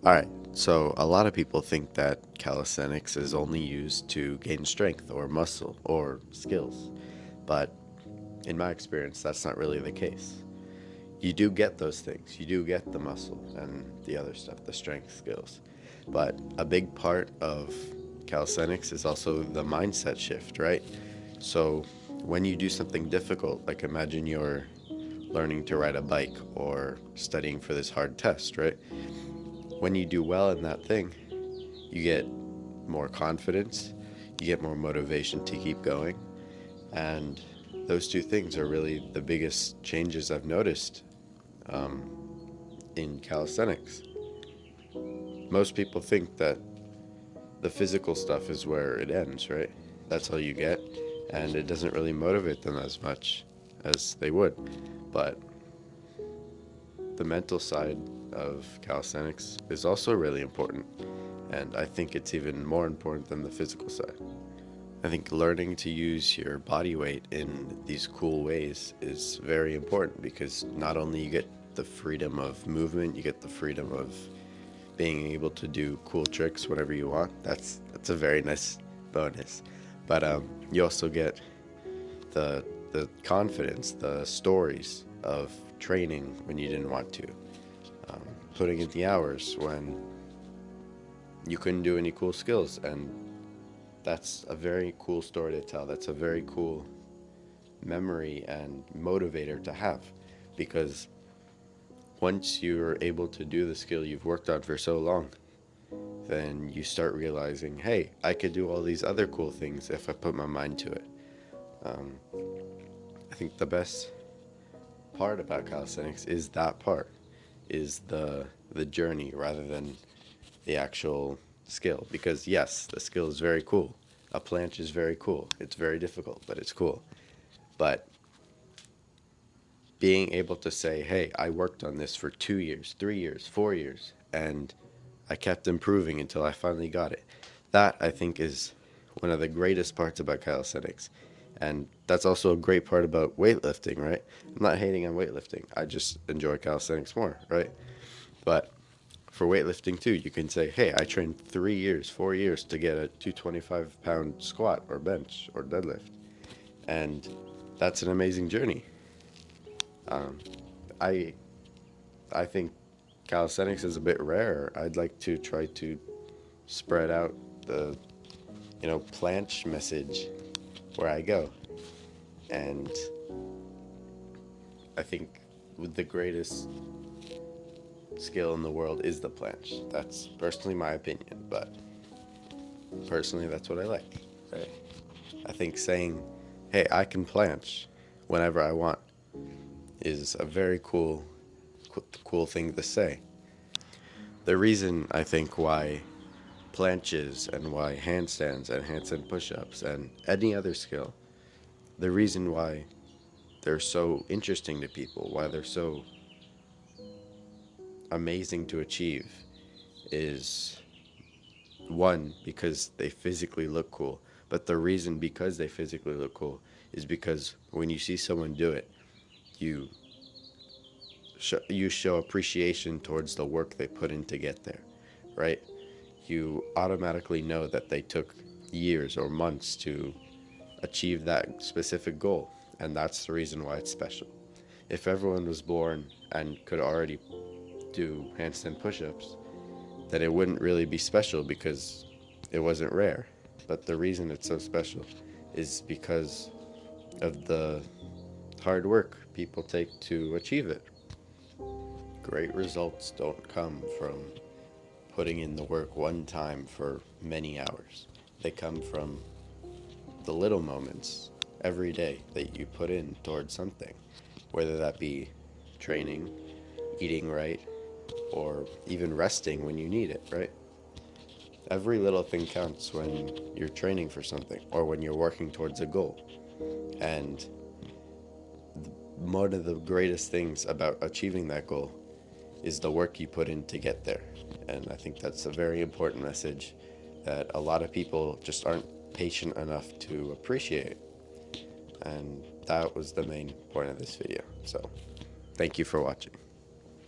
Alright, so a lot of people think that calisthenics is only used to gain strength or muscle or skills, but in my experience, that's not really the case. You do get those things, you do get the muscle and the other stuff, the strength skills, but a big part of calisthenics is also the mindset shift, right? So when you do something difficult, like imagine you're learning to ride a bike or studying for this hard test, right? When you do well in that thing, you get more confidence, you get more motivation to keep going, and those two things are really the biggest changes I've noticed um, in calisthenics. Most people think that the physical stuff is where it ends, right? That's all you get, and it doesn't really motivate them as much as they would. But the mental side of calisthenics is also really important, and I think it's even more important than the physical side. I think learning to use your body weight in these cool ways is very important because not only you get the freedom of movement, you get the freedom of being able to do cool tricks whenever you want. That's a very nice bonus. But you also get the confidence, the stories of training when you didn't want to, putting in the hours when you couldn't do any cool skills, and that's a very cool story to tell. That's a very cool memory and motivator to have because once you're able to do the skill you've worked on for so long, then you start realizing, hey, I could do all these other cool things if I put my mind to it. Um, I think the best part about calisthenics is that part, is the journey rather than the actual skill. Because yes, the skill is very cool. A planche is very cool. It's very difficult, but it's cool. But being able to say, hey, I worked on this for 2 years, 3 years, 4 years, and I kept improving until I finally got it. That, I think, is one of the greatest parts about calisthenics. And that's also a great part about weightlifting, right? I'm not hating on weightlifting. I just enjoy calisthenics more, right? But for weightlifting too, you can say, hey, I trained 3 years, 4 years to get a 225-pound squat or bench or deadlift. And that's an amazing journey. Um, I I think calisthenics is a bit rare. I'd like to try to spread out the planche message where I go, and I think with the greatest skill in the world is the planche. That's personally my opinion, but personally that's what I like. Right? I think saying, "Hey, I can planche whenever I want," is a very cool thing to say. The reason I think why planches and why handstands and handstand push-ups and any other skill, the reason why they're so interesting to people, why they're so amazing to achieve, is one, because they physically look cool. But the reason because they physically look cool is because when you see someone do it, you you show appreciation towards the work they put in to get there, right? You automatically know that they took years or months to achieve that specific goal, and that's the reason why it's special. If everyone was born and could already do handstand push-ups, then it wouldn't really be special because it wasn't rare. But the reason it's so special is because of the hard work people take to achieve it. Great results don't come from putting in the work one time for many hours. They come from the little moments every day that you put in towards something, whether that be training, eating right, or even resting when you need it, right? Every little thing counts when you're training for something or when you're working towards a goal. And one of the greatest things about achieving that goal is the work you put in to get there. And I think that's a very important message that a lot of people just aren't patient enough to appreciate. And that was the main point of this video. So thank you for watching.